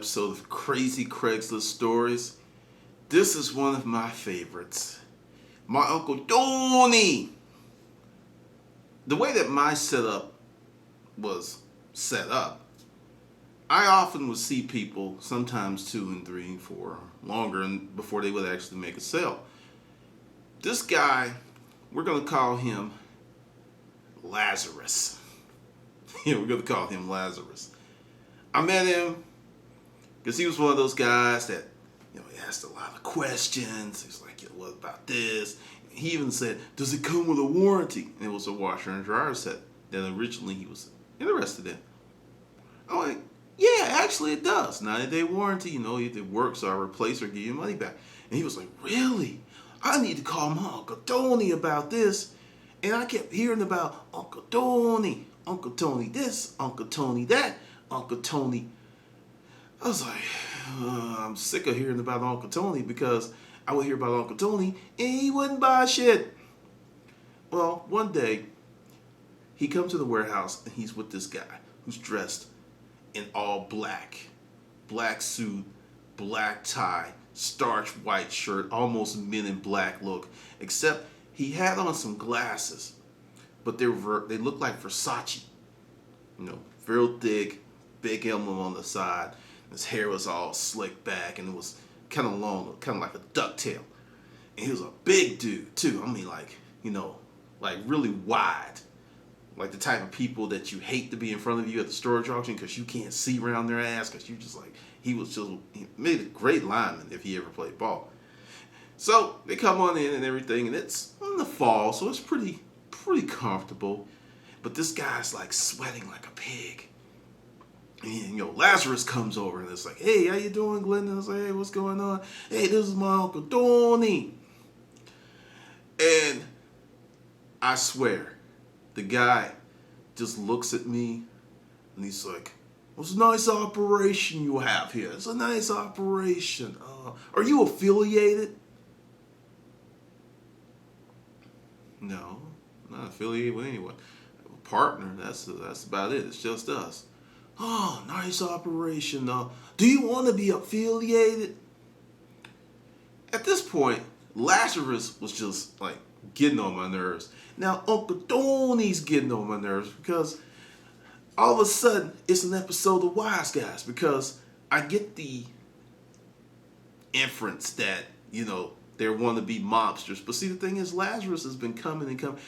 episode of Crazy Craigslist Stories. This is one of my favorites. My Uncle Tony. The way that my setup was set up, I often would see people, sometimes 2 and 3 and 4, longer, and before they would actually make a sale. This guy, we're going to call him Lazarus. Yeah, we're going to call him Lazarus. I met him because he was one of those guys that, he asked a lot of questions. He's like, what about this? He even said, does it come with a warranty? And it was a washer and dryer set that originally he was interested in. I'm like, yeah, actually it does. 90-day warranty, if it works, I'll replace or give you money back. And he was like, really? I need to call my Uncle Tony about this. And I kept hearing about Uncle Tony this, Uncle Tony that, Uncle Tony. I was like, I'm sick of hearing about Uncle Tony because I would hear about Uncle Tony and he wouldn't buy shit. Well, one day, he comes to the warehouse and he's with this guy who's dressed in all black. Black suit, black tie, starched white shirt, almost Men in Black look. Except he had on some glasses, but they looked like Versace. Real thick, big emblem on the side. His hair was all slicked back and it was kind of long, kind of like a ducktail. And he was a big dude too. I mean, like really wide. Like the type of people that you hate to be in front of you at the storage auction because you can't see around their ass because you just like, he made a great lineman if he ever played ball. So they come on in and everything, and it's in the fall, so it's pretty comfortable. But this guy's like sweating like a pig. And Lazarus comes over and it's like, hey, how you doing, Glenn? And I was like, hey, what's going on? Hey, this is my Uncle Tony. And I swear, the guy just looks at me and he's like, it's a nice operation you have here. It's a nice operation. Are you affiliated? No, I'm not affiliated with anyone. I have a partner, that's about it. It's just us. Oh, nice operation. Do you want to be affiliated? At this point, Lazarus was just like getting on my nerves. Now, Uncle Tony's getting on my nerves because all of a sudden it's an episode of Wise Guys because I get the inference that, they want to be mobsters. But see, the thing is, Lazarus has been coming and coming.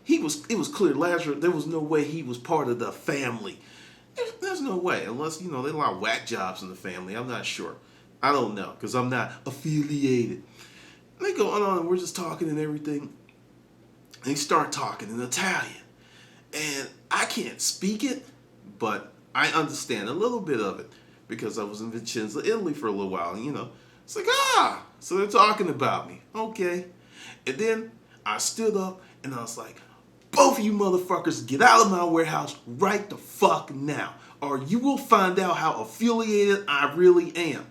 It was clear, Lazarus, there was no way he was part of the family. There's no way, unless, there's a lot of whack jobs in the family. I'm not sure. I don't know, because I'm not affiliated. And they go on and we're just talking and everything. And they start talking in Italian. And I can't speak it, but I understand a little bit of it because I was in Vicenza, Italy for a little while. And, it's like, so they're talking about me. Okay. And then I stood up and I was like, both of you motherfuckers get out of my warehouse right the fuck now, or you will find out how affiliated I really am.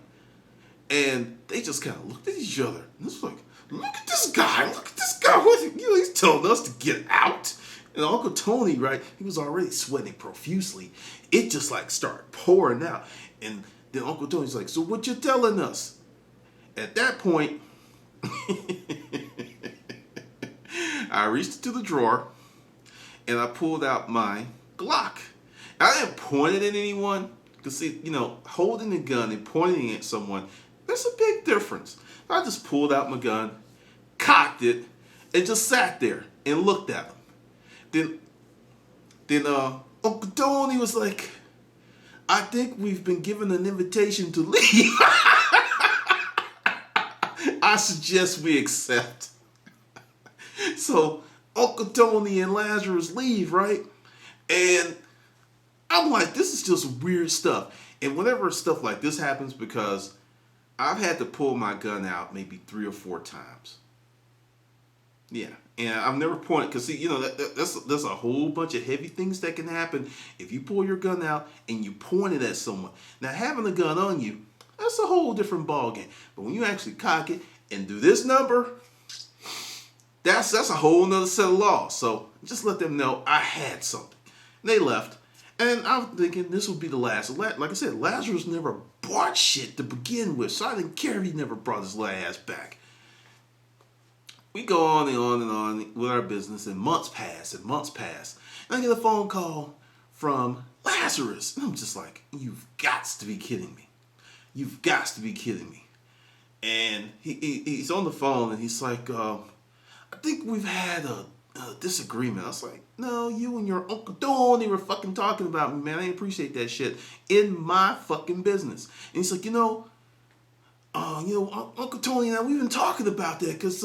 And they just kind of looked at each other. And it's like, look at this guy. He's telling us to get out. And Uncle Tony, right, he was already sweating profusely. It just like started pouring out. And then Uncle Tony's like, so what you telling us? At that point, I reached into the drawer and I pulled out my Glock. I didn't point it at anyone because, see, holding a gun and pointing it at someone, there's a big difference. I just pulled out my gun, cocked it, and just sat there and looked at him. Then Uncle Tony was like, I think we've been given an invitation to leave. I suggest we accept. So Uncle Tony and Lazarus leave, right? And I'm like, this is just weird stuff. And whenever stuff like this happens, because I've had to pull my gun out maybe 3 or 4 times. Yeah, and I've never pointed, because see, there's a whole bunch of heavy things that can happen if you pull your gun out and you point it at someone. Now, having a gun on you, that's a whole different ballgame. But when you actually cock it and do this number, that's a whole nother set of laws. So just let them know I had something. And they left, And I'm thinking this will be the last. Like I said, Lazarus never bought shit to begin with, so I didn't care if he never brought his little ass back. We go on and on and on with our business, and months pass and months pass. And I get a phone call from Lazarus. And I'm just like, you've got to be kidding me. You've got to be kidding me. And he's on the phone, and he's like, I think we've had a disagreement. I was like, no, you and your Uncle Tony were fucking talking about me, man. I didn't appreciate that shit in my fucking business. And he's like, Uncle Tony and I, we've been talking about that because,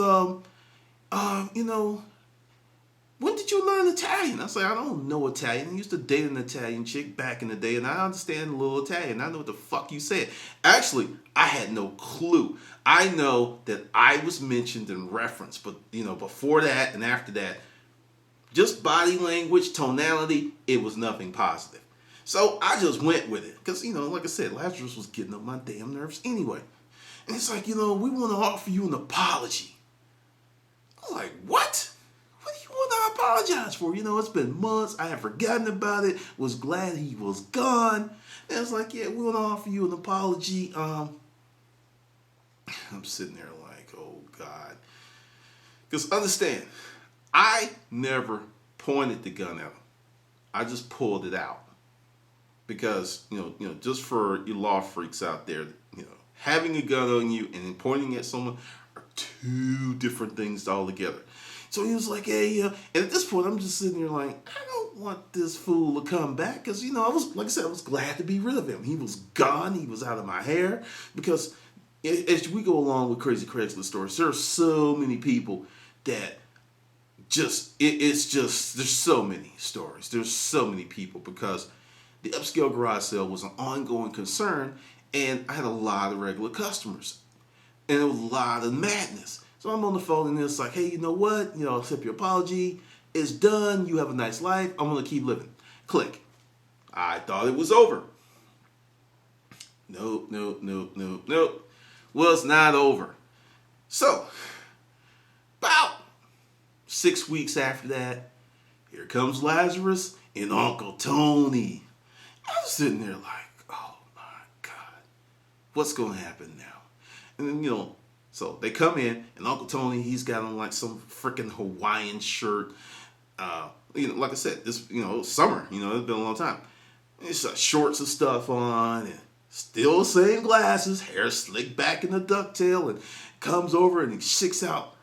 when did you learn Italian? I was like, I don't know Italian. I used to date an Italian chick back in the day, and I understand a little Italian. I know what the fuck you said. Actually, I had no clue. I know that I was mentioned in reference, but, before that and after that, just body language, tonality, it was nothing positive. So I just went with it. Because, like I said, Lazarus was getting on my damn nerves anyway. And it's like, we want to offer you an apology. I was like, what? What do you want to apologize for? It's been months. I had forgotten about it. Was glad he was gone. And it's like, yeah, we want to offer you an apology. I'm sitting there like, oh, God. Because understand, I never pointed the gun at him. I just pulled it out. Because, just for you law freaks out there, having a gun on you and then pointing at someone are two different things altogether. So he was like, hey, and at this point, I'm just sitting there like, I don't want this fool to come back. Because, I was glad to be rid of him. He was gone. He was out of my hair. Because as we go along with crazy Craigslist stories, there are so many people that there's so many stories. There's so many people because the upscale garage sale was an ongoing concern, and I had a lot of regular customers, and there was a lot of madness. So I'm on the phone, and it's like, hey, you know what? I'll accept your apology. It's done. You have a nice life. I'm going to keep living. Click. I thought it was over. Nope. Well, it's not over. So, about 6 weeks after that, here comes Lazarus and Uncle Tony. I was sitting there like, oh my God, what's going to happen now? And then, so they come in, and Uncle Tony, he's got on like some freaking Hawaiian shirt. Like I said, this, summer, it's been a long time. He's got shorts and stuff on, and still the same glasses, hair slicked back in the ducktail, and comes over and he sticks out,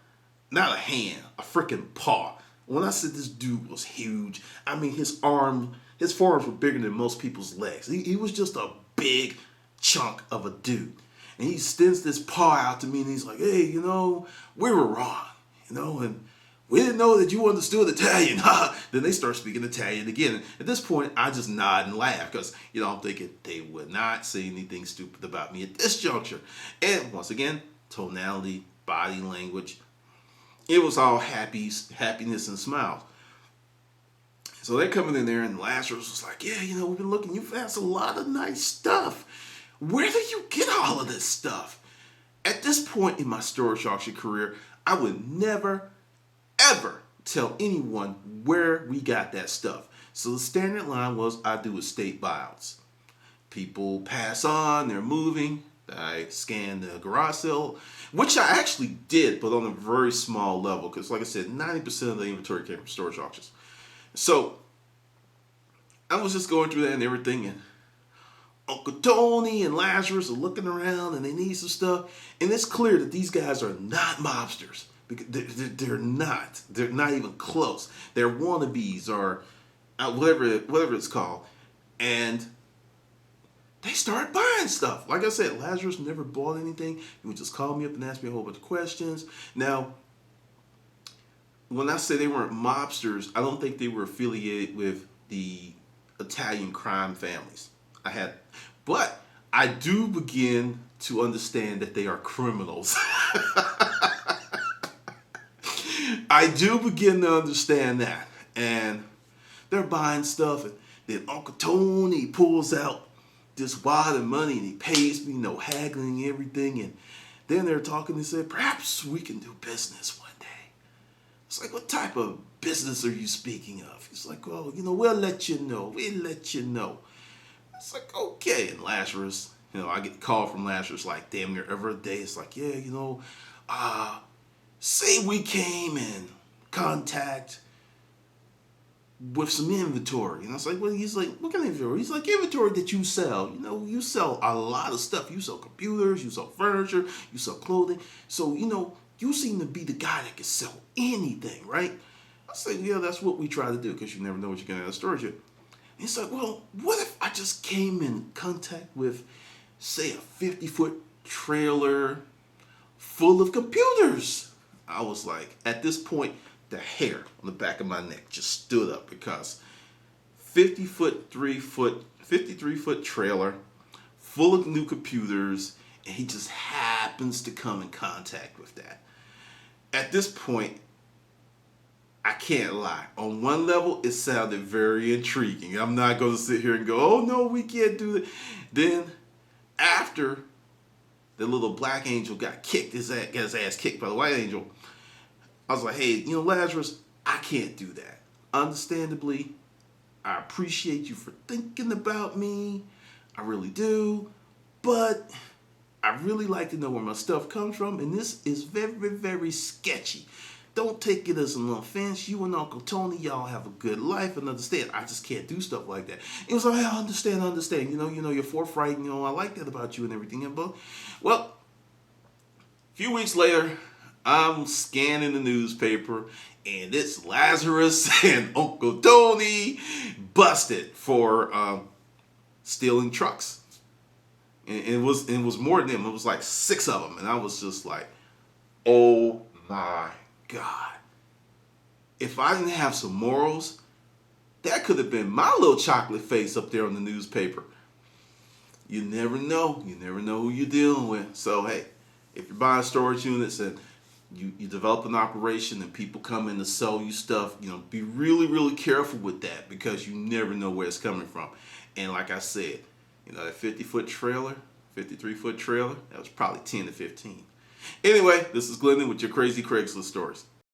not a hand, a freaking paw. When I said this dude was huge, I mean his forearms were bigger than most people's legs. He was just a big chunk of a dude. And he extends this paw out to me, and he's like, hey, we were wrong, and we didn't know that you understood Italian. Then they start speaking Italian again. And at this point, I just nod and laugh because, I'm thinking they would not say anything stupid about me at this juncture. And once again, tonality, body language, it was all happiness and smiles. So they're coming in there, and Lazarus was like, yeah, we've been looking. You've asked a lot of nice stuff. Where did you get all of this stuff? At this point in my storage auction career, I would never, ever tell anyone where we got that stuff. So the standard line was I do estate buyouts. People pass on, they're moving. I scan the garage sale, which I actually did, but on a very small level. Because like I said, 90% of the inventory came from storage auctions. So I was just going through that and everything, and Uncle Tony and Lazarus are looking around, and they need some stuff. And it's clear that these guys are not mobsters. They're not. They're not even close. They're wannabes or whatever it's called. And they start buying stuff. Like I said, Lazarus never bought anything. He would just call me up and ask me a whole bunch of questions. Now, when I say they weren't mobsters, I don't think they were affiliated with the Italian crime families. But I do begin to understand that they are criminals. I do begin to understand that. And they're buying stuff, and then Uncle Tony pulls out this wad of money, and he pays me, no haggling, everything. And then they're talking and said, perhaps we can do business one day. It's like, what type of business are you speaking of? He's like, well, we'll let you know. We'll let you know. It's like, okay. And Lazarus, I get a call from Lazarus like damn near every day. It's like, yeah, say we came in contact with some inventory. And I was like, well, he's like, what kind of inventory? He's like, inventory that you sell. You sell a lot of stuff. You sell computers, you sell furniture, you sell clothing. So, you seem to be the guy that can sell anything, right? I say, yeah, that's what we try to do because you never know what you're going to have in storage. And he's like, well, what if I just came in contact with, say, a 50-foot trailer full of computers? I was like, at this point, the hair on the back of my neck just stood up because 53-foot trailer full of new computers, and he just happens to come in contact with that. At this point, I can't lie. On one level, it sounded very intriguing. I'm not going to sit here and go, oh no, we can't do that. Then, after the little black angel got his ass kicked by the white angel, I was like, hey, Lazarus, I can't do that. Understandably, I appreciate you for thinking about me. I really do. But I really like to know where my stuff comes from. And this is very, very sketchy. Don't take it as an offense. You and Uncle Tony, y'all have a good life and understand. I just can't do stuff like that. It was like, I understand. You're forthright. I like that about you and everything. But, well, a few weeks later, I'm scanning the newspaper, and it's Lazarus and Uncle Tony busted for stealing trucks. And it was more than them. It was like 6 of them, and I was just like, oh my God. If I didn't have some morals, that could have been my little chocolate face up there on the newspaper. You never know. You never know who you're dealing with. So, hey, if you're buying storage units and you develop an operation and people come in to sell you stuff, be really, really careful with that because you never know where it's coming from. And like I said, that 50-foot trailer, 53-foot trailer, that was probably 10 to 15. Anyway, this is Glendon with your crazy Craigslist stories.